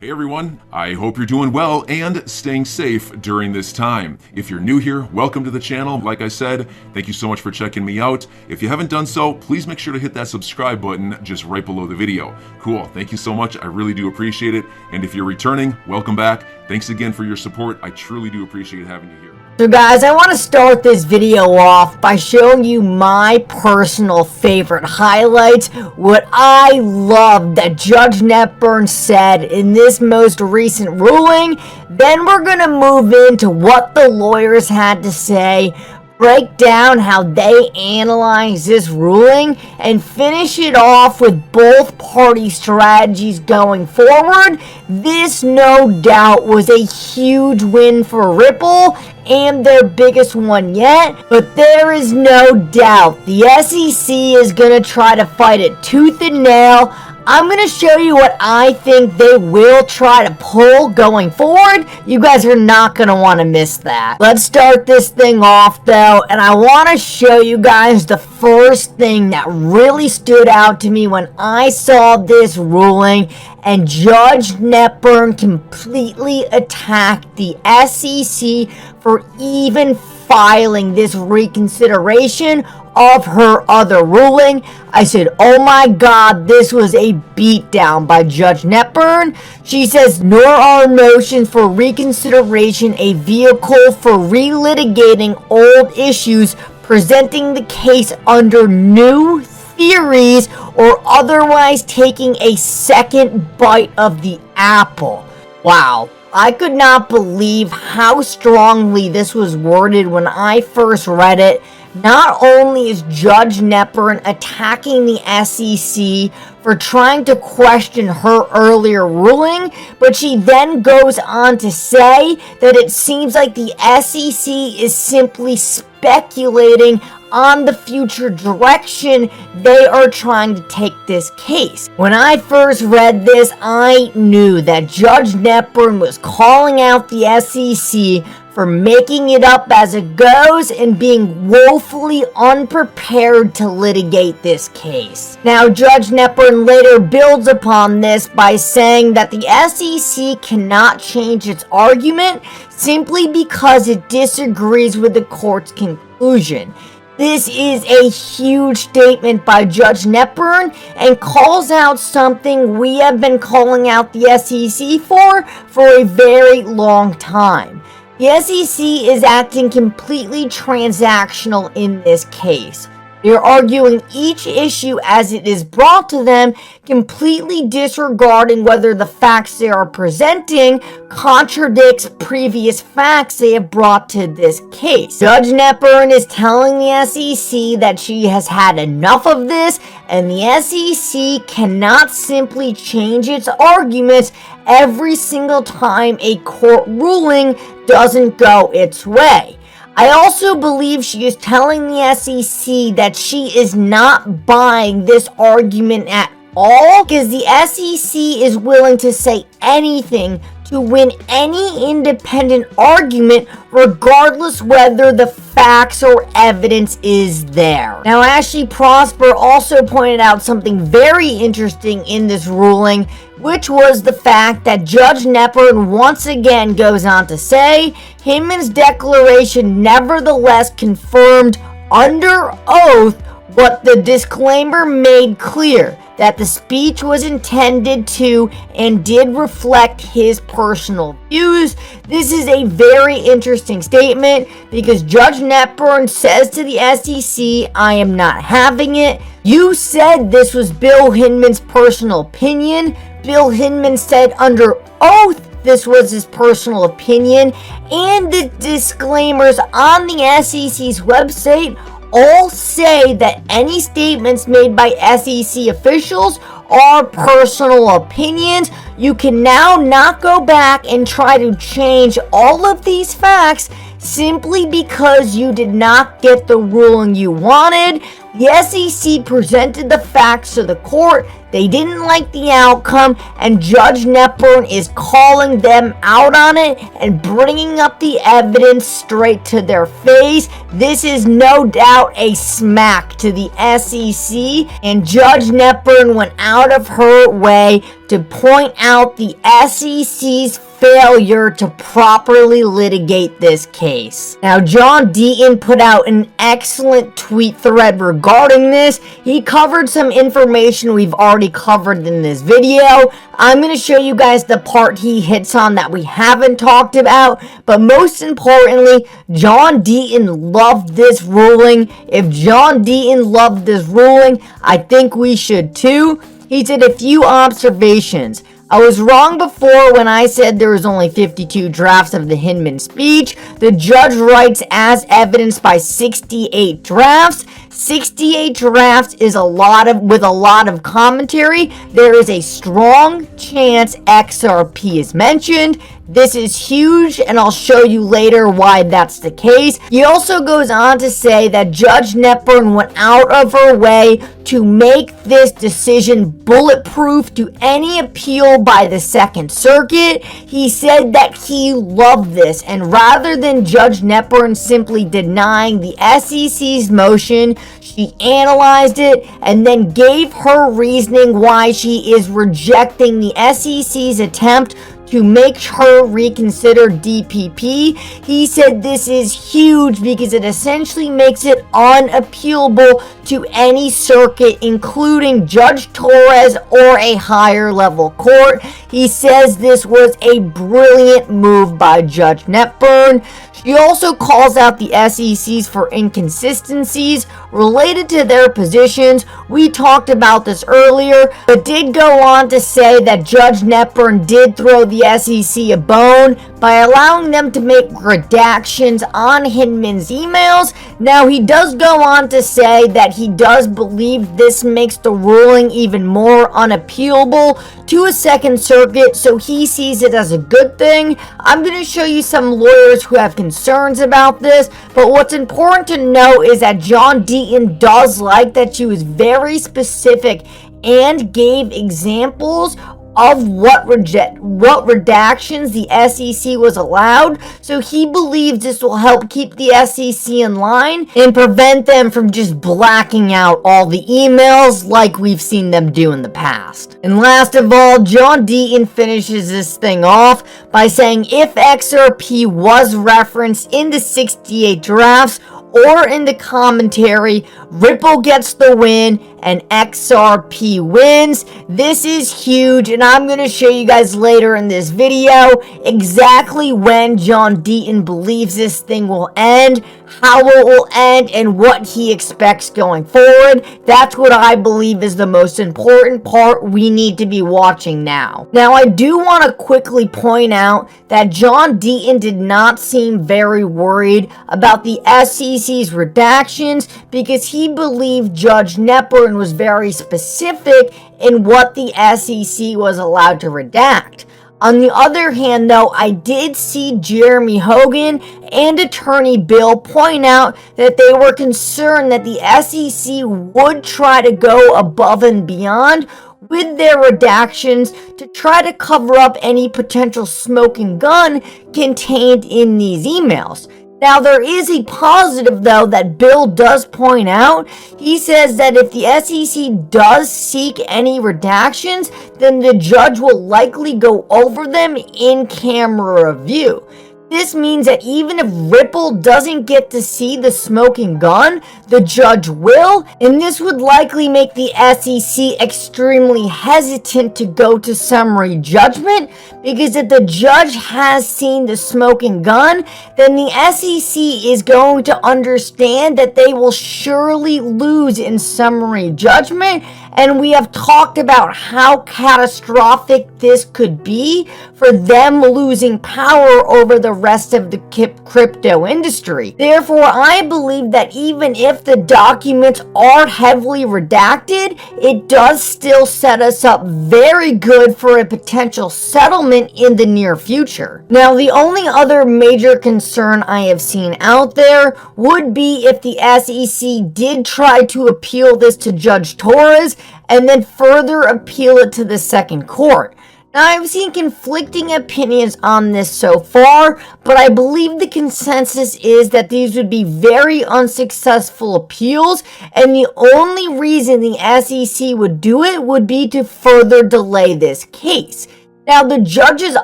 Hey everyone, I hope you're doing well and staying safe during this time. If you're new here, welcome to the channel. Like I said, thank you so much for checking me out. If you haven't done so, please make sure to hit that subscribe button just right below the video. Cool, thank you so much. I really do appreciate it. And if you're returning, welcome back. Thanks again for your support. I truly do appreciate having you here. So guys, I want to start this video off by showing you my personal favorite highlights, what I love that Judge Netburn said in this most recent ruling. Then we're going to move into what the lawyers had to say, break down how they analyze this ruling, and finish it off with both party strategies going forward. This, no doubt, was a huge win for Ripple and their biggest one yet, but there is no doubt the SEC is going to try to fight it tooth and nail. I'm going to show you what I think they will try to pull going forward. You guys are not going to want to miss that. Let's start this thing off though, and I want to show you guys the first thing that really stood out to me when I saw this ruling, and Judge Netburn completely attacked the SEC for even filing this reconsideration of her other ruling. I said, oh my god, this was a beatdown by Judge Netburn. She says, nor are motions for reconsideration a vehicle for relitigating old issues, presenting the case under new theories, or otherwise taking a second bite of the apple. Wow. I could not believe how strongly this was worded when I first read it. Not only is Judge Netburn attacking the SEC for trying to question her earlier ruling, but she then goes on to say that it seems like the SEC is simply speculating on the future direction they are trying to take this case. When I first read this, I knew that Judge Netburn was calling out the SEC for making it up as it goes and being woefully unprepared to litigate this case. Now, Judge Netburn later builds upon this by saying that the SEC cannot change its argument simply because it disagrees with the court's conclusion. This is a huge statement by Judge Netburn and calls out something we have been calling out the SEC for a very long time. The SEC is acting completely transactional in this case. They're arguing each issue as it is brought to them, completely disregarding whether the facts they are presenting contradicts previous facts they have brought to this case. Judge Netburn is telling the SEC that she has had enough of this, and the SEC cannot simply change its arguments every single time a court ruling doesn't go its way. I also believe she is telling the SEC that she is not buying this argument at all, because the SEC is willing to say anything to win any independent argument, regardless whether the facts or evidence is there. Now, Ashley Prosper also pointed out something very interesting in this ruling, which was the fact that Judge Netburn once again goes on to say, Hinman's declaration nevertheless confirmed under oath what the disclaimer made clear, that the speech was intended to and did reflect his personal views. This is a very interesting statement because Judge Netburn says to the SEC, I am not having it. You said this was Bill Hinman's personal opinion. Bill Hinman said under oath this was his personal opinion, and the disclaimers on the SEC's website all say that any statements made by SEC officials are personal opinions. You can now not go back and try to change all of these facts simply because you did not get the ruling you wanted. The SEC presented the facts to the court. They didn't like the outcome, and Judge Netburn is calling them out on it and bringing up the evidence straight to their face. This is no doubt a smack to the SEC, and Judge Netburn went out of her way to point out the SEC's failure to properly litigate this case. Now, John Deaton put out an excellent tweet thread regarding this. He covered some information we've already covered in this video. I'm going to show you guys the part he hits on that we haven't talked about, but most importantly, John Deaton loved this ruling. If John Deaton loved this ruling, I think we should too. He said a few observations. I was wrong before when I said there was only 52 drafts of the Hinman speech. The judge writes as evidenced by 68 drafts. 68 drafts is with a lot of commentary. There is a strong chance XRP is mentioned. This is huge, and I'll show you later why that's the case. He also goes on to say that Judge Netburn went out of her way to make this decision bulletproof to any appeal by the Second Circuit. He said that he loved this, and rather than Judge Netburn simply denying the SEC's motion, she analyzed it and then gave her reasoning why she is rejecting the SEC's attempt to make her reconsider DPP. He said this is huge because it essentially makes it unappealable to any circuit, including Judge Torres or a higher level court. He says this was a brilliant move by Judge Netburn. She also calls out the SECs for inconsistencies related to their positions. We talked about this earlier, but did go on to say that Judge Netburn did throw the SEC a bone by allowing them to make redactions on Hinman's emails. Now, he does go on to say that he does believe this makes the ruling even more unappealable to a Second Circuit, so he sees it as a good thing. I'm going to show you some lawyers who have concerns about this, but what's important to know is that John Deaton does like that she was very specific and gave examples of what redactions the SEC was allowed, so he believes this will help keep the SEC in line and prevent them from just blacking out all the emails like we've seen them do in the past. And last of all, John Deaton finishes this thing off by saying if XRP was referenced in the 68 drafts or in the commentary, Ripple gets the win and XRP wins. This is huge, and I'm going to show you guys later in this video exactly when John Deaton believes this thing will end, how it will end, and what he expects going forward. That's what I believe is the most important part we need to be watching now. Now, I do want to quickly point out that John Deaton did not seem very worried about the SEC's redactions because he believed Judge Netburn was very specific in what the SEC was allowed to redact. On the other hand, though, I did see Jeremy Hogan and Attorney Bill point out that they were concerned that the SEC would try to go above and beyond with their redactions to try to cover up any potential smoking gun contained in these emails. Now, there is a positive, though, that Bill does point out. He says that if the SEC does seek any redactions, then the judge will likely go over them in camera review. This means that even if Ripple doesn't get to see the smoking gun, the judge will, and this would likely make the SEC extremely hesitant to go to summary judgment, because if the judge has seen the smoking gun, then the SEC is going to understand that they will surely lose in summary judgment, and we have talked about how catastrophic this could be for them losing power over the rest of the crypto industry. Therefore, I believe that even if the documents are heavily redacted, it does still set us up very good for a potential settlement in the near future. Now, the only other major concern I have seen out there would be if the SEC did try to appeal this to Judge Torres and then further appeal it to the second court. Now, I've seen conflicting opinions on this so far, but I believe the consensus is that these would be very unsuccessful appeals, and the only reason the SEC would do it would be to further delay this case. Now, the judges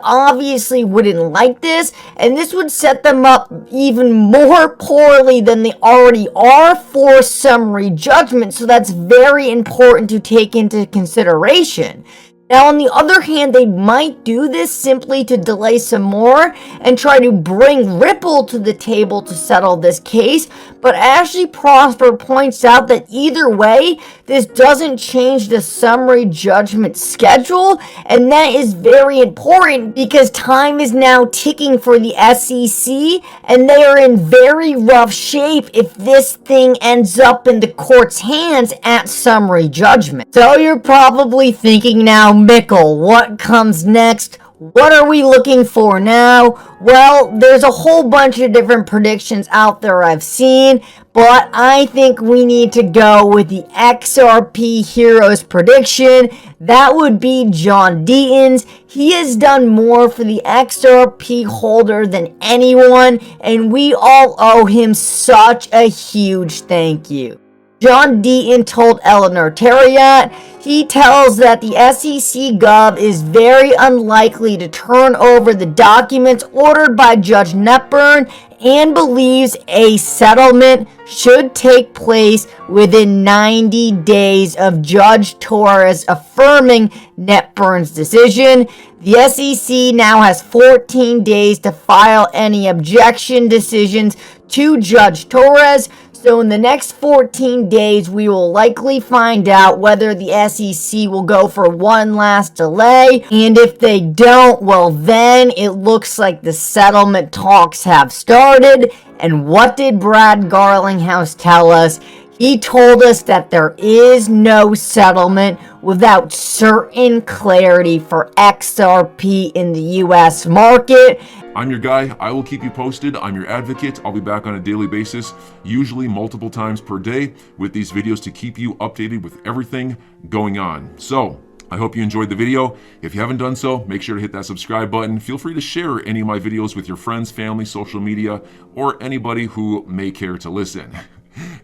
obviously wouldn't like this, and this would set them up even more poorly than they already are for summary judgment, so that's very important to take into consideration. Now, on the other hand, they might do this simply to delay some more and try to bring Ripple to the table to settle this case, but Ashley Prosper points out that either way, this doesn't change the summary judgment schedule, and that is very important because time is now ticking for the SEC, and they are in very rough shape if this thing ends up in the court's hands at summary judgment. So you're probably thinking now, Mickle, what comes next? What are we looking for now? Well, there's a whole bunch of different predictions out there I've seen, but I think we need to go with the XRP Heroes prediction. That would be John Deaton's. He has done more for the XRP holder than anyone, and we all owe him such a huge thank you. John Deaton told Eleanor Terriot, he tells that the SEC Gov is very unlikely to turn over the documents ordered by Judge Netburn and believes a settlement should take place within 90 days of Judge Torres affirming Netburn's decision. The SEC now has 14 days to file any objection decisions to Judge Torres. So in the next 14 days, we will likely find out whether the SEC will go for one last delay. And if they don't, well then it looks like the settlement talks have started. And what did Brad Garlinghouse tell us? He told us that there is no settlement without certain clarity for XRP in the US market. I'm your guy. I will keep you posted. I'm your advocate. I'll be back on a daily basis, usually multiple times per day, with these videos to keep you updated with everything going on. So I hope you enjoyed the video. If you haven't done so, make sure to hit that subscribe button. Feel free to share any of my videos with your friends, family, social media, or anybody who may care to listen.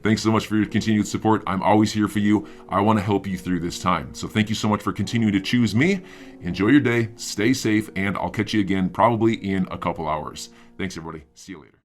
Thanks so much for your continued support. I'm always here for you. I want to help you through this time. So thank you so much for continuing to choose me. Enjoy your day, stay safe, and I'll catch you again probably in a couple hours. Thanks, everybody. See you later.